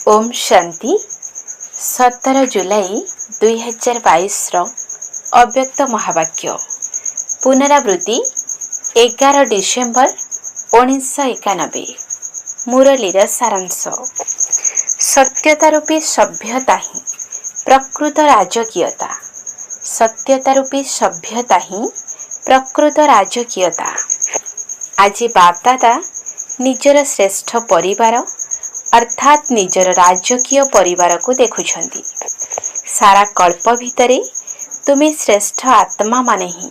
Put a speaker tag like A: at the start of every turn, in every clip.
A: ओम शांति 17 जुलाई 2022 अव्यक्त महावाक्य पुनरावृत्ति 11 डिसेम्बर 1991 मुरलीर सारांश। सत्यता रूपी सभ्यता ही प्रकृत राजकीयता। सत्यता रूपी सभ्यता ही प्रकृत राजकीयता। आज बापदादा निजर श्रेष्ठ परिवार अर्थात निजर राजकीय परिवार को देखुछंती। सारा कल्प भितरे तुमे श्रेष्ठ आत्मा माने ही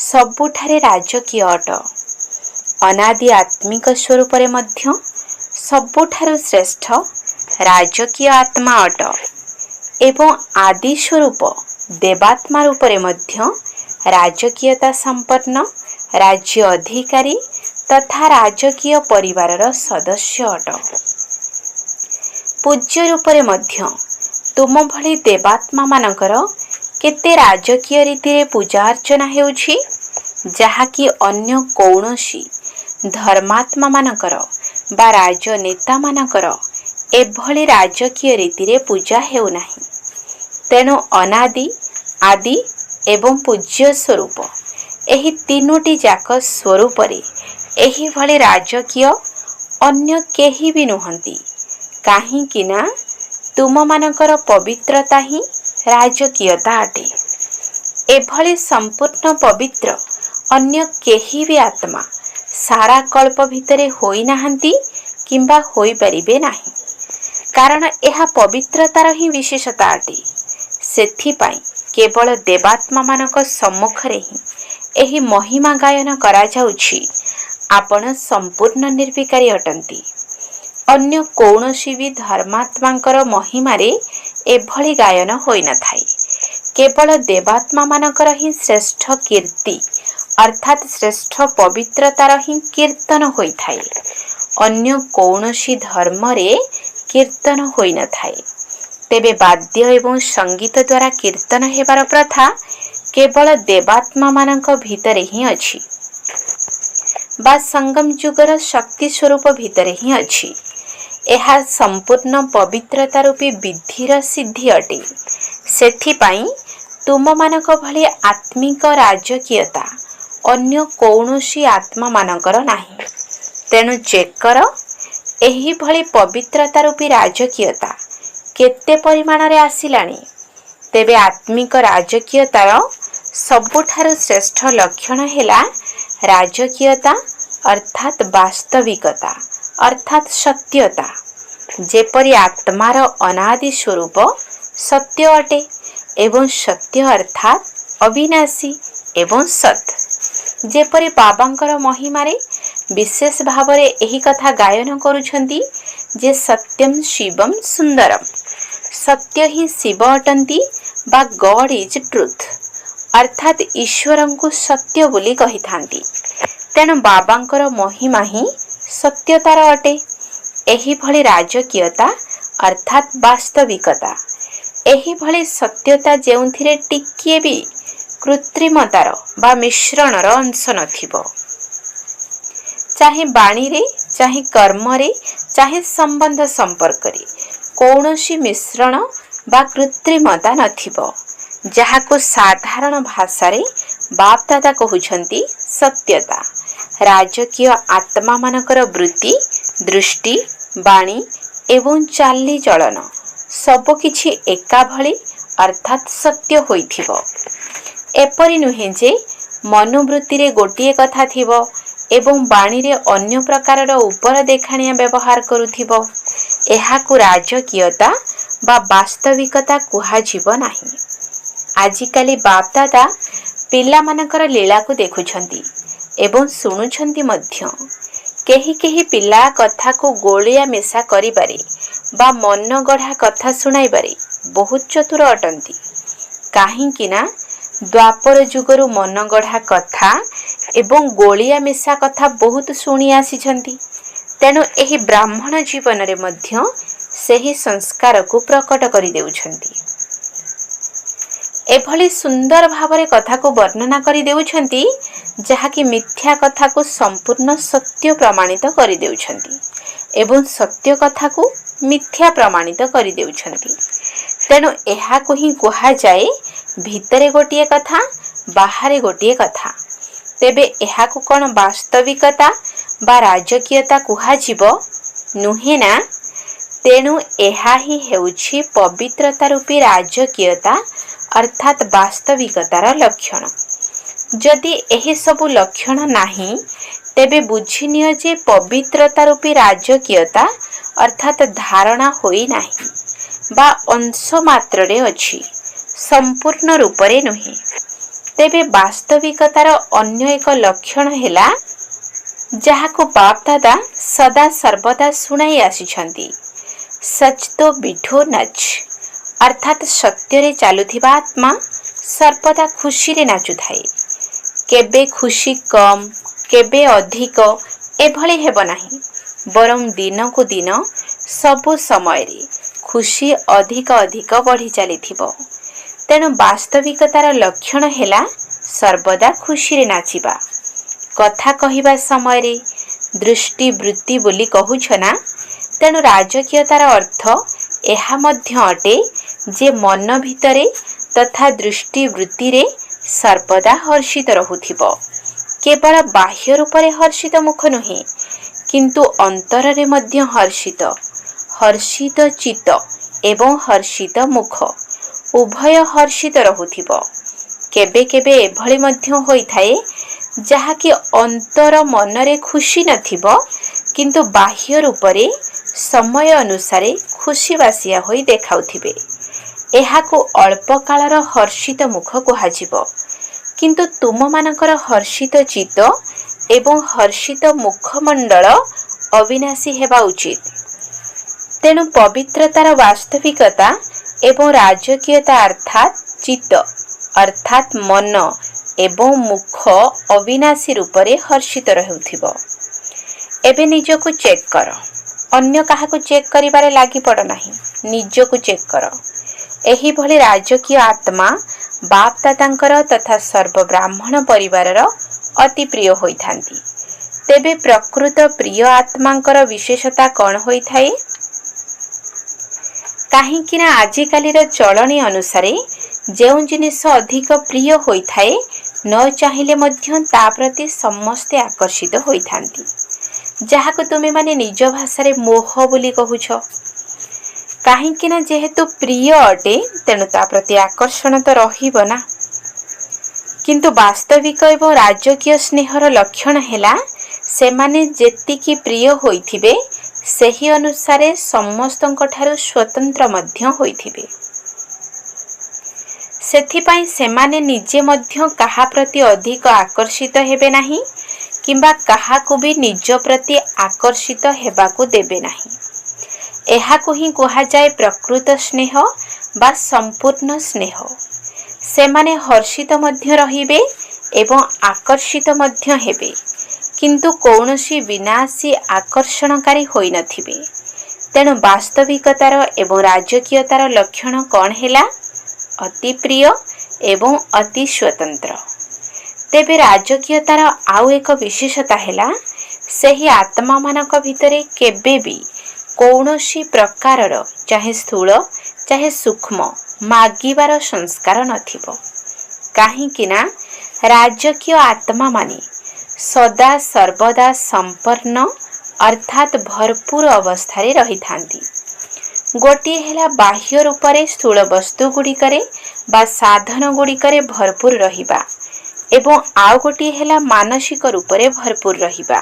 A: सबुठारे राजकीय अट। अनादि आत्मिक स्वरूप रे मध्य सबुठारु श्रेष्ठ राजकीय आत्मा अट एवं आदि स्वरूप देवात्मा रूप रे मध्य राजकीयता संपन्न राज्य अधिकारी तथा राजकीय परिवारर सदस्य अट। पूज्य रूपरे मध्य तुम भली देवात्मा मानकर केते राजकीय रीति रे पूजा अर्चना हेउछि जहाँकि अन्य कौनसी धर्मात्मा मानकर बा राजनेता मानकर एभली राजकीय रीति रे पूजा हेउ नाही। तेणु अनादि आदि एवं पूज्य स्वरूप एही तीनोटी जाक स्वरूप रे एही भली राजकीय अन्य केही भी नुहंती। काहींकि ना तुम मानकर पवित्रता ही राजकीयता अटे। एभली संपूर्ण पवित्र अन्य केही भी आत्मा सारा कल्प भितरे होई नाहंती किंबा होई परिबे नाही। कारण एहा पवित्रतार ही विशेषता अटे। सेथिपाई केवल देवात्मा मानक सम्मुखरे ही एही महिमा गायन करा जाउछि। आपण संपूर्ण निर्विकारी अटंती। अन्य कौनसी भी धर्मात्मांकर महिमारे एभली गायन होई न थाई। केवल देवात्मा मानकर ही श्रेष्ठ कीर्ति अर्थात श्रेष्ठ पवित्रतार ही कीर्तन होई थाई। अन्य कौनसी धर्म रे कीर्तन होई न थाई। तेबे वाद्य एवं संगीत द्वारा कीर्तन हेबार प्रथा केवल देवात्मा मानक भितरे ही अछि बा संगम जुगर शक्ति स्वरूप भितरे ही अछि। एहा संपूर्ण पवित्रता रूपी विधिर सिद्धि अटे। सेथिपाई तुम मानक भली आत्मिक राजकीयता अन्य कौनसी आत्मा मानकर नाही। तेणु जेकर एही भली पवित्रता रूपी राजकीयता केते परिमाण रे आसिलानी तेबे आत्मिक राजकीयतार सबुठारु श्रेष्ठ लक्षण हेला राजकीयता अर्थात वास्तविकता अर्थात सत्यता। जेपरि आत्मार अनादि स्वरूप सत्य अटे एवं सत्य अर्थात अविनाशी एवं सत। जेपरि बाबांकर महिमारे विशेष भावरे एही कथा गायन करुछंती जे सत्यम शिवम सुंदरम। सत्य ही शिव अटंती बा गॉड इज ट्रुथ अर्थात ईश्वरं को सत्य बोली कहि थांती। तेणु बाबांकर महिमा ही सत्यतार अटे। एही भली राजकीयता अर्थात वास्तविकता एही भली सत्यता जेउथिरे टिकिए भी कृत्रिमतार बा मिश्रणर अंश नथिबो। चाहे बाणी रे चाहे कर्म रे चाहे संबंध संपर्क रे कौनसी मिश्रण बा कृत्रिमता नथिबो। जहाको साधारण भाषा रे बाप दादा कहउछंती सत्यता। राजकीय आत्मा मानकर वृत्ति दृष्टि बाणी एवं चाली चलन सब किछि एका भली अर्थात सत्य होइथिबो। एपरि नुहे जे मनोवृत्ति रे गोटिए कथा थिबो एवं बाणी रे अन्य प्रकारर उपर देखाणिया व्यवहार करुथिबो। एहाकु राजकीयता बा वास्तविकता कुहा जीव नाही। आजिकाली बाप दादा पिला मानकर लीला को देखुछंती एवं सुनुछंती मध्य। केही केही पिला कथा को गोलिया मेसा करिबारे बा मन गढ़ा कथा सुनाइबारे बहुत चतुर अटंती। काहींकि ना द्वापर जुगरु मन गढ़ा कथा एवं गोलिया मेसा कथा बहुत सुनी आसीछंती। तेणु एही ब्राह्मण जीवन रे मध्य सेही संस्कार को प्रकट करि देउछंती। एभली सुंदर भावरे कथा को वर्णना करि देउछंती जहाँकि मिथ्या कथा को संपूर्ण सत्य प्रमाणित करि देउछंती एवं सत्य कथा को ମିଥ୍ୟା ପ୍ରମାଣିତ କରିଦେଉଛନ୍ତି। ତେଣୁ ଏହାକୁ ହିଁ କୁହାଯାଏ ଭିତରେ ଗୋଟିଏ କଥା, ବାହାରେ ଗୋଟିଏ କଥା। ତେବେ ଏହାକୁ କ'ଣ ବାସ୍ତବିକତା ବା ରାଜକୀୟତା କୁହାଯିବ? ନୁହେଁ ନା। ତେଣୁ ଏହା ହିଁ ହେଉଛି ପବିତ୍ରତା ରୂପୀ ରାଜକୀୟତା ଅର୍ଥାତ୍ ବାସ୍ତବିକତାର ଲକ୍ଷଣ। ଯଦି ଏହି ସବୁ ଲକ୍ଷଣ ନାହିଁ, ତେବେ ବୁଝିନିଅ ଯେ ପବିତ୍ରତା ରୂପୀ ରାଜକୀୟତା ଅର୍ଥାତ୍ ଧାରଣା ହୋଇନାହିଁ ବା ଅଂଶ ମାତ୍ରରେ ଅଛି, ସମ୍ପୂର୍ଣ୍ଣ ରୂପରେ ନୁହେଁ। ତେବେ ବାସ୍ତବିକତାର ଅନ୍ୟ ଏକ ଲକ୍ଷଣ ହେଲା, ଯାହାକୁ ବାପ୍ ଦାଦା ସଦା ସର୍ବଦା ଶୁଣାଇ ଆସିଛନ୍ତି, ସଚ୍ ତୋ ବିଢୋ ନଚ୍, ଅର୍ଥାତ୍ ସତ୍ୟରେ ଚାଲୁଥିବା ଆତ୍ମା ସର୍ବଦା ଖୁସିରେ ନାଚୁଥାଏ। କେବେ ଖୁସି କମ୍, କେବେ ଅଧିକ ଏଭଳି ହେବ ନାହିଁ, ବରଂ ଦିନକୁ ଦିନ ସବୁ ସମୟରେ ଖୁସି ଅଧିକ ଅଧିକ ବଢ଼ି ଚାଲିଥିବ। ତେଣୁ ବାସ୍ତବିକତାର ଲକ୍ଷଣ ହେଲା ସର୍ବଦା ଖୁସିରେ ନାଚିବା। କଥା କହିବା ସମୟରେ ଦୃଷ୍ଟି ବୃତ୍ତି ବୋଲି କହୁଛ ନା। ତେଣୁ ରାଜକୀୟତାର ଅର୍ଥ ଏହା ମଧ୍ୟ ଅଟେ ଯେ ମନ ଭିତରେ ତଥା ଦୃଷ୍ଟି ବୃତ୍ତିରେ ସର୍ବଦା ହର୍ଷିତ ରହୁଥିବ। କେବଳ ବାହ୍ୟ ରୂପରେ ହର୍ଷିତ ମୁଖ ନୁହେଁ, କିନ୍ତୁ ଅନ୍ତରରେ ମଧ୍ୟ ହର୍ଷିତ। ହର୍ଷିତ ଚିତ୍ତ ଏବଂ ହର୍ଷିତ ମୁଖ ଉଭୟ ହର୍ଷିତ ରହୁଥିବ। କେବେ କେବେ ଏଭଳି ମଧ୍ୟ ହୋଇଥାଏ, ଯାହାକି ଅନ୍ତର ମନରେ ଖୁସି ନଥିବ, କିନ୍ତୁ ବାହ୍ୟ ରୂପରେ ସମୟ ଅନୁସାରେ ଖୁସିବାସିଆ ହୋଇ ଦେଖାଉଥିବେ। ଏହାକୁ ଅଳ୍ପ କାଳର ହର୍ଷିତ ମୁଖ କୁହାଯିବ। କିନ୍ତୁ ତୁମମାନଙ୍କର ହର୍ଷିତ ଚିତ୍ତ ଏବଂ ହର୍ଷିତ ମୁଖମଣ୍ଡଳ ଅବିନାଶୀ ହେବା ଉଚିତ। ତେଣୁ ପବିତ୍ରତାର ବାସ୍ତବିକତା ଏବଂ ରାଜକୀୟତା ଅର୍ଥାତ୍ ଚିତ୍ତ ଅର୍ଥାତ୍ ମନ ଏବଂ ମୁଖ ଅବିନାଶୀ ରୂପରେ ହର୍ଷିତ ହେଉଥିବ। ଏବେ ନିଜକୁ ଚେକ୍ କର। ଅନ୍ୟ କାହାକୁ ଚେକ୍ କରିବାରେ ଲାଗିପଡ଼ ନାହିଁ, ନିଜକୁ ଚେକ୍ କର। ଏହିଭଳି ରାଜକୀୟ ଆତ୍ମା ବାପ୍ ଦାଦାଙ୍କର ତଥା ସର୍ବ ବ୍ରାହ୍ମଣ ପରିବାରର ଅତି ପ୍ରିୟ ହୋଇଥାନ୍ତି। ତେବେ ପ୍ରକୃତ ପ୍ରିୟ ଆତ୍ମାଙ୍କର ବିଶେଷତା କ'ଣ ହୋଇଥାଏ? କାହିଁକି ନା ଆଜିକାଲିର ଚଳଣି ଅନୁସାରେ ଯେଉଁ ଜିନିଷ ଅଧିକ ପ୍ରିୟ ହୋଇଥାଏ, ନ ଚାହିଁଲେ ମଧ୍ୟ ତା ପ୍ରତି ସମସ୍ତେ ଆକର୍ଷିତ ହୋଇଥାନ୍ତି, ଯାହାକୁ ତୁମେମାନେ ନିଜ ଭାଷାରେ ମୋହ ବୋଲି କହୁଛ। କାହିଁକି ନା ଯେହେତୁ ପ୍ରିୟ ଅଟେ, ତେଣୁ ତା ପ୍ରତି ଆକର୍ଷଣ ତ ରହିବ ନା। କିନ୍ତୁ ବାସ୍ତବିକ ଏବଂ ରାଜକୀୟ ସ୍ନେହର ଲକ୍ଷଣ ହେଲା, ସେମାନେ ଯେତିକି ପ୍ରିୟ ହୋଇଥିବେ, ସେହି ଅନୁସାରେ ସମସ୍ତଙ୍କଠାରୁ ସ୍ୱତନ୍ତ୍ର ମଧ୍ୟ ହୋଇଥିବେ। ସେଥିପାଇଁ ସେମାନେ ନିଜେ ମଧ୍ୟ କାହା ପ୍ରତି ଅଧିକ ଆକର୍ଷିତ ହେବେ ନାହିଁ କିମ୍ବା କାହାକୁ ବି ନିଜ ପ୍ରତି ଆକର୍ଷିତ ହେବାକୁ ଦେବେ ନାହିଁ। ଏହାକୁ ହିଁ କୁହାଯାଏ ପ୍ରକୃତ ସ୍ନେହ ବା ସମ୍ପୂର୍ଣ୍ଣ ସ୍ନେହ। ସେମାନେ ହର୍ଷିତ ମଧ୍ୟ ରହିବେ ଏବଂ ଆକର୍ଷିତ ମଧ୍ୟ ହେବେ, କିନ୍ତୁ କୌଣସି ବିନାଶୀ ଆକର୍ଷଣକାରୀ ହୋଇନଥିବେ। ତେଣୁ ବାସ୍ତବିକତାର ଏବଂ ରାଜକୀୟତାର ଲକ୍ଷଣ କ'ଣ ହେଲା? ଅତି ପ୍ରିୟ ଏବଂ ଅତି ସ୍ୱତନ୍ତ୍ର। ତେବେ ରାଜକୀୟତାର ଆଉ ଏକ ବିଶେଷତା ହେଲା, ସେହି ଆତ୍ମାମାନଙ୍କ ଭିତରେ କେବେ ବି କୌଣସି ପ୍ରକାରର ଚାହେ ସ୍ଥୂଳ ଚାହେ ସୂକ୍ଷ୍ମ ମାଗିବାର ସଂସ୍କାର ନଥିବ। କାହିଁକି ନା ରାଜକୀୟ ଆତ୍ମାମାନେ ସଦା ସର୍ବଦା ସମ୍ପନ୍ନ ଅର୍ଥାତ୍ ଭରପୁର ଅବସ୍ଥାରେ ରହିଥାନ୍ତି। ଗୋଟିଏ ହେଲା ବାହ୍ୟ ରୂପରେ ସ୍ଥୂଳ ବସ୍ତୁ ଗୁଡ଼ିକରେ ବା ସାଧନ ଗୁଡ଼ିକରେ ଭରପୁର ରହିବା ଏବଂ ଆଉ ଗୋଟିଏ ହେଲା ମାନସିକ ରୂପରେ ଭରପୁର ରହିବା।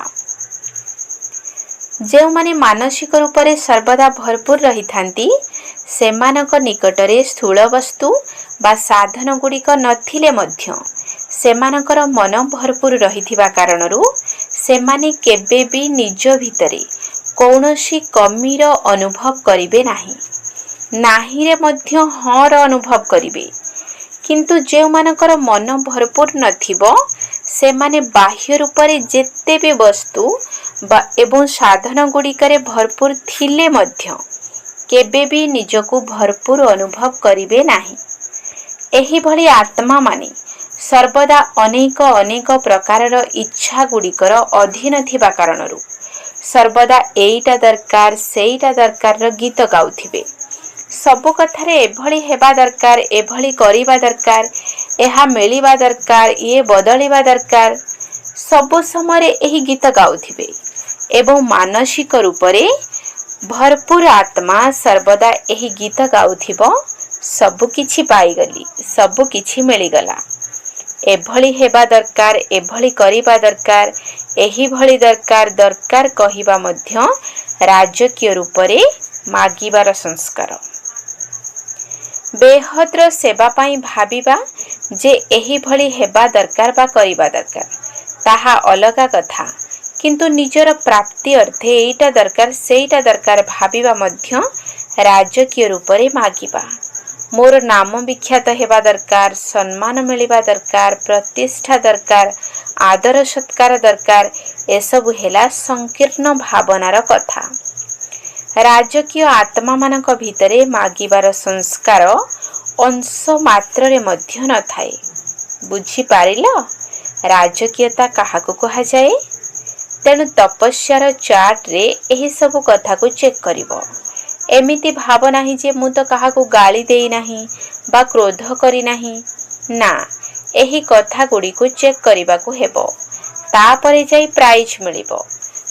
A: ଯେଉଁମାନେ ମାନସିକ ରୂପରେ ସର୍ବଦା ଭରପୁର ରହିଥାନ୍ତି, ସେମାନଙ୍କ ନିକଟରେ ସ୍ଥୂଳ ବସ୍ତୁ ବା ସାଧନ ଗୁଡ଼ିକ ନଥିଲେ ମଧ୍ୟ ସେମାନଙ୍କର ମନ ଭରପୁର ରହିଥିବା କାରଣରୁ ସେମାନେ କେବେ ବି ନିଜ ଭିତରେ କୌଣସି କମିର ଅନୁଭବ କରିବେ ନାହିଁ। ନାହିଁରେ ମଧ୍ୟ ହଁର ଅନୁଭବ କରିବେ। କିନ୍ତୁ ଯେଉଁମାନଙ୍କର ମନ ଭରପୁର ନଥିବ, ସେମାନେ ବାହ୍ୟ ରୂପରେ ଯେତେ ବି ବସ୍ତୁ ଏବଂ ସାଧନ ଗୁଡ଼ିକରେ ଭରପୁର ଥିଲେ ମଧ୍ୟ କେବେ ବି ନିଜକୁ ଭରପୁର ଅନୁଭବ କରିବେ ନାହିଁ। ଏହିଭଳି ଆତ୍ମାମାନେ ସର୍ବଦା ଅନେକ ଅନେକ ପ୍ରକାରର ଇଚ୍ଛା ଗୁଡ଼ିକର ଅଧୀନ ଥିବା କାରଣରୁ सर्वदा एईटा दरकार सेईटा दरकार गीत गाउथिबे। सबु कथारे एभली हेबा दरकार, एभली करिबा दरकार, एहा मिलिबा दरकार, ये बदलिबा दरकार, सबु समय एही गीत गाउथिबे एवं मानसिक रूपरे भरपूर आत्मा सर्वदा एही गीत गाउथिबो। सबु किछि पाइगली, सबु किछि मिलिगला, एभली हेबा दरकार, एभली करिबा दरकार, एही भली दरकार दरकार कहिबा मध्य राजकीय रूपरे मागिबार संस्कार। बेहद्र सेवा पाई भाबिबा जे एही भली हेबा दरकार बा करिबा दरकार ताहा अलगा कथा, किंतु निजर प्राप्ति अर्थे एईटा दरकार सेईटा दरकार भाबिबा मध्य राजकीय रूपरे मागिबा। मोर नाम विख्यात हेबा दरकार, सम्मान मिलिबा दरकार, प्रतिष्ठा दरकार, आदर सत्कार दरकार, एसबु हेला संकीर्ण भावनार कथा। राजकीय आत्मा मानक भितरे मागिबार संस्कार अंश मात्ररे मध्य न थाए। बुझी पारिल राजकीयता काहाकु कहा जाए? तेणु तपस्यार चार्ट रे एही सबु कथा को चेक करिवो। एमिति भाव नाही जे मु तो काहाकु गाली देई नाही बा क्रोध करी नाही, ना, एही कथा गुडी को चेक करिबाकु हेबो, तापरे जाई प्राइज मिलिबो।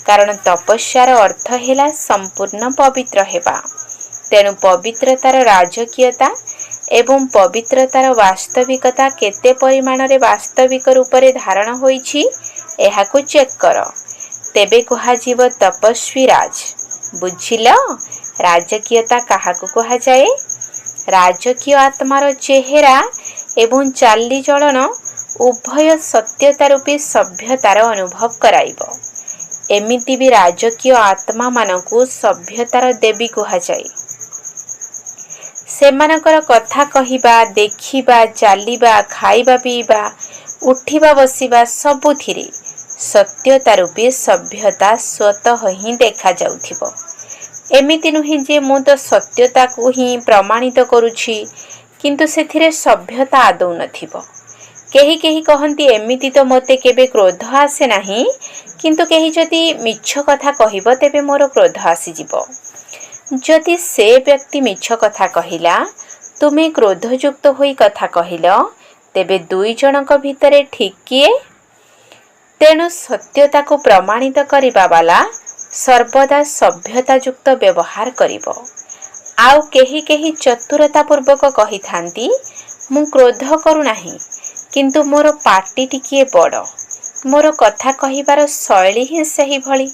A: कारण तपस्यार अर्थ हेला संपूर्ण पवित्र हेबा। तेणु पवित्रतार राजकीयता एवं पवित्रतार वास्तविकता केते परिमाण रे वास्तविक रूपरे धारण होईछि एहाकु चेक कर, तेबे कुहाजिव तपस्वी राज। बुझिल राजकीयता काहाकु कहा जाए? राजकीय आत्मार चेहरा एवं चाली चलन उभय सत्यता रूपी सभ्यतार अनुभव कराइब। एमिति भी राजकीय आत्मा मानकु सभ्यतार देवी कहा जाए। सेमानकर कथा कहिबा, देखिबा, चालिबा, खाइबा पीबा, उठिबा बसिबा सबुथिरे सत्यता रूपी सभ्यता स्वतः ही देखा जाउथिबो। एमिति नुहे जे मु तो सत्यता को ही प्रमाणित करुछि किंतु सेथिरे सभ्यता आदौ नथिबो। केही केही कहंती एमिति तो मते केबे क्रोध आसे नाही, किंतु केही जदि मिछ कथा कहिबो तेबे मोर क्रोध आसी जिवो। जदि से व्यक्ति मिछ कथा कहिला, तुमे क्रोधयुक्त होई कथा कहिलो, तेबे दुई जनक भितरे ठीक किए? तेणु सत्यता को प्रमाणित करिबा वाला सर्वदा सभ्यता युक्त व्यवहार करिबो। आउ केही केही चतुरता पूर्वक कहि थांती मु क्रोध करू नाही, किंतु मोर पाटी टिकिए बड़, मोर कथा कहिबार शैली ही सही भली।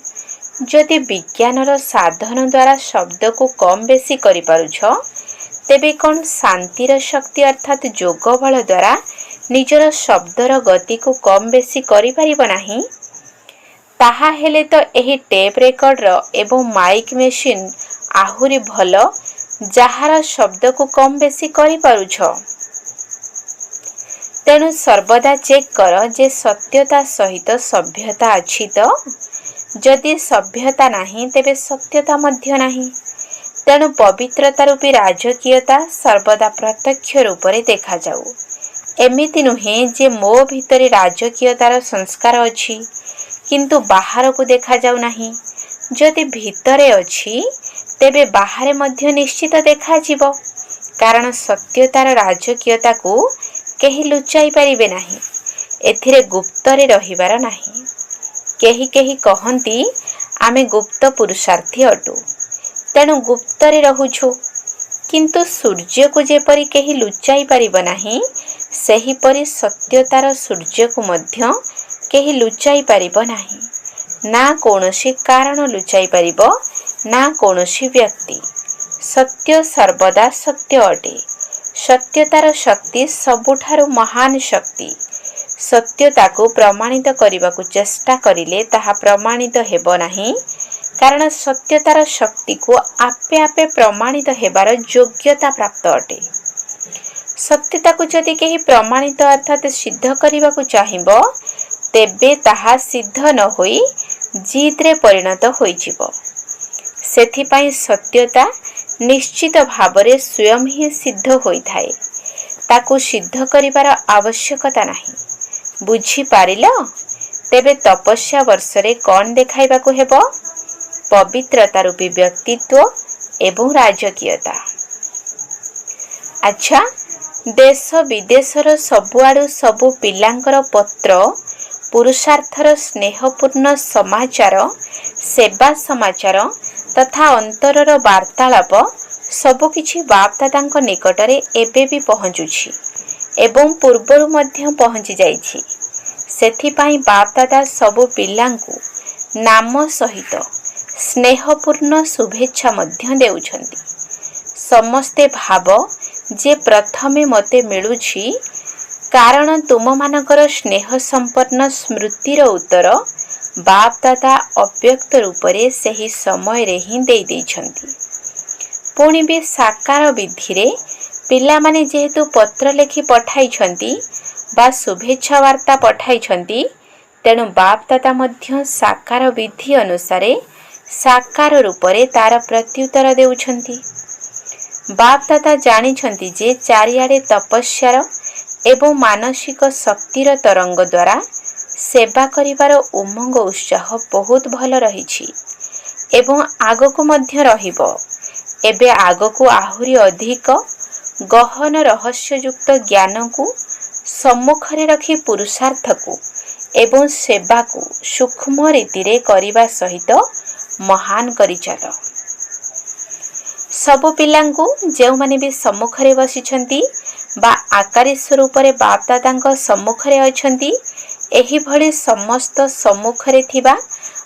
A: जदि विज्ञानर साधन द्वारा शब्द को कम बेसी करि पारुछ, तेबे कौन शांतिर शक्ति अर्थात जोग बल द्वारा निजर शब्दर गति को कम बेसी करि परिबो नाही? ताहा हेले तो एही टेप रेकर्डर एवं माइक मेसिन आहुरी भल, जहार शब्द को कम बेसी करि पारुछ। तेणु सर्वदा चेक कर जे सत्यता सहित सभ्यता अछि तो। जदि सभ्यता नाही तेबे सत्यता मध्य नाही। तेणु पवित्रता रूपी राजकीयता सर्वदा प्रत्यक्ष रूपरे देखा जाऊ। एमिति नुहे जे मो भितरे राजकीयतार संस्कार अछि किंतु बाहर को देखा जाऊ नाही। जदि भितरे अछि तेबे बाहरे मध्य निश्चित देखा जिवो, कारण सत्यतार राजकीयता को केही लुचाई पारिबे नाही। एथिरे गुप्तरे रहिबार नाही। केही केही कहंती आमे गुप्त पुरुषार्थी अटू, तेणु गुप्तरे रहुछु, किंतु सूर्य को जेपरि केही लुचाई पारिब नाही, सेही परि सत्यतार सूर्य को मध्य केही लुचाई पारिब नाही। ना कोनोसी कारण लुचाई पारिब, ना कोनोसी व्यक्ति। सत्य सर्वदा सत्य अटे। सत्यतार शक्ति सबुठारु महान शक्ति। सत्यता को प्रमाणित करने को चेष्टा करिले ताहा प्रमाणित हेबो नाही, कारण सत्यतार शक्ति को आपे आपे प्रमाणित हेबार योग्यता प्राप्त अटे। सत्यता को जदि केही प्रमाणित अर्थात सिद्ध करने को चाहिबो, तेबे ताहा सिद्ध न होई जिद रे परिणत होई जिवो। सेथिपाई सत्यता निश्चित भावरे स्वयं ही सिद्ध होई थाए, ताकू सिद्ध करिवार आवश्यकता नाही। बुझी पारिल? तेबे तपस्या वर्षरे कौन देखाइबाकू हेबो? पवित्रता रूपी व्यक्तित्व एवं राजकीयता। अच्छा, देश विदेशर सबुआड़ू सबु पिलांकर पत्र, पुरुषार्थर स्नेहपूर्ण समाचार, सेवा समाचार तथा अंतरर वार्तालाप सबुकिछि बाप दादाଙ୍କ निकटरे एबे भी पहुँचुछि एवं पूर्वरु मध्य पहुँची जाइछि। सेथिपाई बाप दादा सबु पिलांकु नाम सहित स्नेहपूर्ण शुभेच्छा मध्य देउछन्ति। समस्ते भाव जे प्रथमे मते मिलुछि कारण तुम मानकर स्नेह संपन्न स्मृतिर उत्तर बाप दादा अव्यक्त रूपरे सही समय रे ही देई दैछन्ति। पुणी भी साकार विधि रे पिला माने जेहेतु पत्र लेखि पठाइछन्ति बा शुभेच्छा वार्ता पठाइछन्ति, तेणु बाप दादा मध्य साकार विधि अनुसारे साकार रूपरे तार प्रत्युत्तर देउछन्ति। बाप दादा जानिछन्ति जे चारिआडे तपस्यार एवं मानसिक शक्तिर तरंग द्वारा सेवा करिवार उमंग उत्साह बहुत भल रहिछि एवं आगकु मध्य रहिबो। एबे आगकु आहुरी अधिक गहन रहस्ययुक्त ज्ञान को सम्मुखरे रखी पुरुषार्थ को एवं सेवा को सूक्ष्म रीति रे करिबा सहित महान करि चल। सबु पिलांकु जेउ माने भी सम्मुखरे बसिछन्ति बा आकारी स्वरूपरे बाप दादांक सम्मुखरे अछन्ति, एही भली समस्त सम्मुखरे थिबा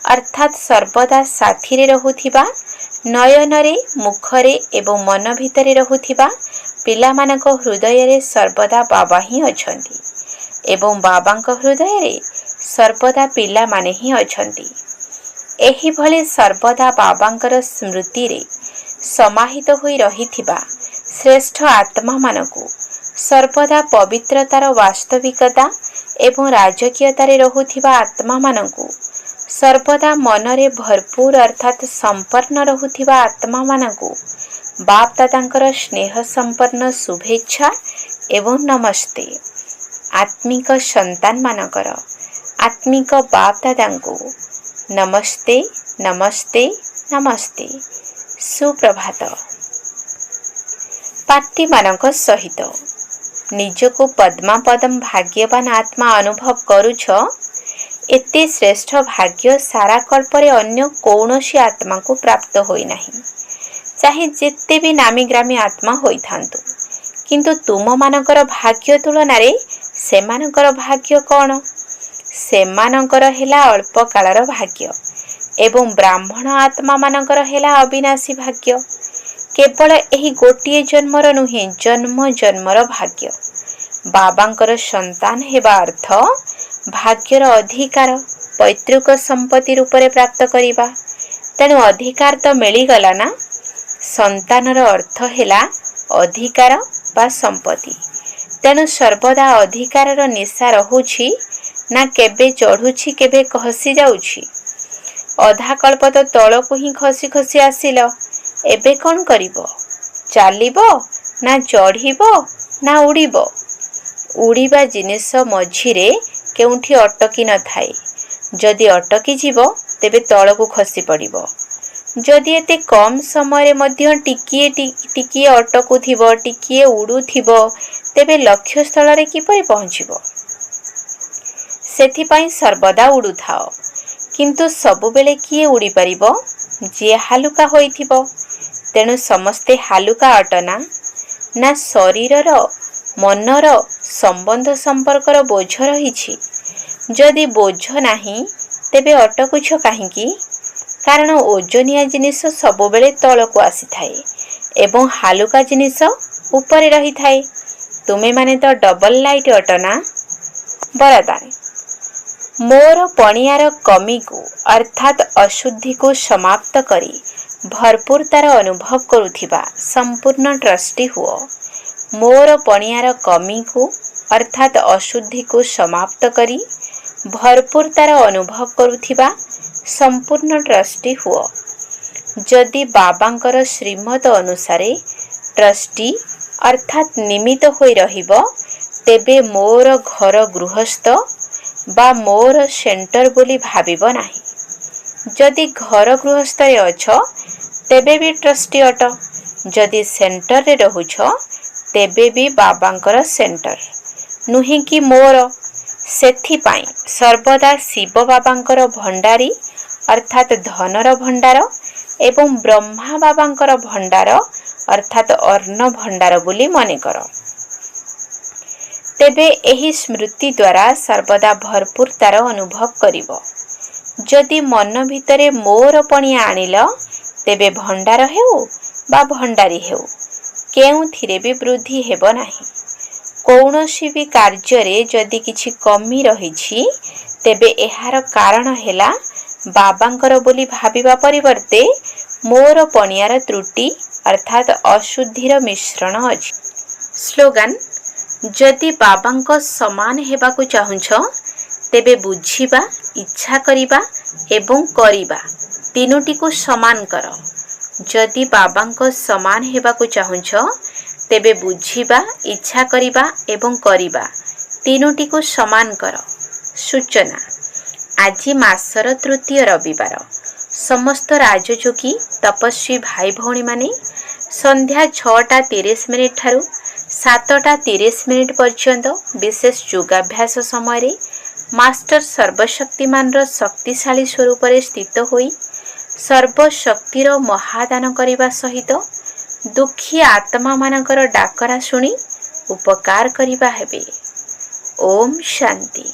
A: अर्थात सर्वदा साथी रे रहुथिबा, नयनरे मुखरे एवं मन भितरे रहुथिबा पिला मानक हृदय रे सर्वदा बाबा ही अछन्ति एवं बाबांक हृदय रे सर्वदा पिला माने ही अछन्ति। एही भली सर्वदा बाबांकर स्मृति रे समाहित होई रहिथिबा श्रेष्ठ आत्मा मानकु सर्वदा पवित्रतार वास्तविकता एवं राजकीयतारे रहुथिबा आत्मा मानकु सर्वदा मनरे भरपूर अर्थात संपन्न रहुथिबा आत्मा मानकु बाप दादांकर स्नेह संपन्न शुभेच्छा एवं नमस्ते। आत्मिक संतान मानकर आत्मिक बाप दादांकु नमस्ते नमस्ते नमस्ते। सुप्रभात। पार्टी मानक सहित निजको पद्मापदम भाग्यवान आत्मा अनुभव करुछ, एते श्रेष्ठ भाग्य सारा कल्परे अन्य कौनसी आत्मा को प्राप्त होई नाही, चाहे जेते भी नामी ग्रामी आत्मा होई थांतु। किंतु तुम मानकर भाग्य तुलना रे सेमानकर भाग्य कौन? सेमानकर हेला अल्प कालर भाग्य एवं ब्राह्मण आत्मा मानकर हेला अविनाशी भाग्य। केवल एही गोटिए जन्मर नुहे, जन्म जन्मर भाग्य। बाबांकर संतान हेबा अर्थ भाग्यर अधिकार पैतृक संपत्ति रूपरे प्राप्त करिबा। तेणु अधिकार तो मिलीगला ना, संतानर अर्थ हेला अधिकार बा संपत्ति। तेणु सर्वदा अधिकारर निशा रहुछि ना केबे चढ़ुछि केबे खसी जाउछि। अधा कल्प तो तलकु ही खसी खसी आसिल, एबे कौन करिबो? चालिबो ना चढ़िबो ना उड़िबो? उड़िबा जिनिस मझिरे केउठी अटकी न थाए। जदि अटकी जीवो तेबे तलकु खसी पड़िबो। जदि एते कम समय मध्य टिकिए टिकिए अटकुथिबो, टिकिए उड़ुथिबो, तेबे लक्ष्य स्थल रे किपरि पहुँचिबो? सेथिपाई सर्वदा उड़ुथाओ। किंतु सबुबेले किए उड़ी परिबो? जे हालुका होइथिबो। तेणु समस्ते हालुका अटना ना शरीरर मनर संबंध संपर्कर बोझ रहिछि। जदि बोझ नाही तेबे अटकुछ काहींकी? कारण ओजनिया जिनिस सबुबेले तलकु आसीथाए एवं हालुका जिनिस उपरे रहिथाए। तुमे माने तो डबल लाइट अटना। बरदान मोर पणियार कमी को अर्थात अशुद्धि को समाप्त करी भरपूर तार अनुभव करुथिबा संपूर्ण ट्रस्टी हुओ। मोर पणियार कमी को अर्थात अशुद्धि को समाप्त करी भरपूर तार अनुभव करुथिबा संपूर्ण ट्रस्टी हुओ। जदि बाबांकर श्रीमत अनुसारे ट्रस्टी अर्थात निमित्त होई रहिबो, तेबे मोर घर गृहस्थ बा मोर सेंटर बोली भाबिब नाही। जदि घर गृहस्थरे अछ तेबे भी ट्रस्टी अट। जदि सेंटर रे रहुछ तेबे भी बाबांकर सेंटर नुहे कि मोर। सेथिपाई सर्वदा शिव बाबांकर भंडारी अर्थात धनर भंडार एवं ब्रह्मा बाबांकर भंडार अर्थात अन्न भंडार बोली मने कर। तेबे एही स्मृति द्वारा सर्वदा भरपूर तार अनुभव करिवो। जदि मन भितरे मोर पणिया आनिल तेबे भंडार हेउ बा भंडारी हेउ केउथिरे भी वृद्धि हेबो नाही। कौनसी भी कार्य जदि किछि कमी रहिछि तेबे एहार कारण हेला बाबांकर बोली भाबिबा परिवर्ते मोर पणियार त्रुटि अर्थात अशुद्धिर मिश्रण अछि। स्लोगान जदि बाबांको समान हेबाकु चाहुछ तेबे बुझिबा इच्छा करिबा एवं करिबा तीनोटीको समान कर। जदि बाबांको समान हेबाकु चाहुछ तेबे बुझिबा इच्छा करिबा एवं करिबा तीनोटीको समान कर। सूचना आज मासर तृतीय रविवार समस्त राजयोगी तपस्वी भाई भौणी माने संध्या 6:30 ठारू 7:30 पर्यंत विशेष योगाभ्यास समय मास्टर सर्वशक्तिमान शक्तिशाली स्वरूप स्थित होई सर्वशक्तिर महादान करने सहित दुखी आत्मा मानकर डाकरा शुणी उपकार करिबा हेबे। ओम शांति।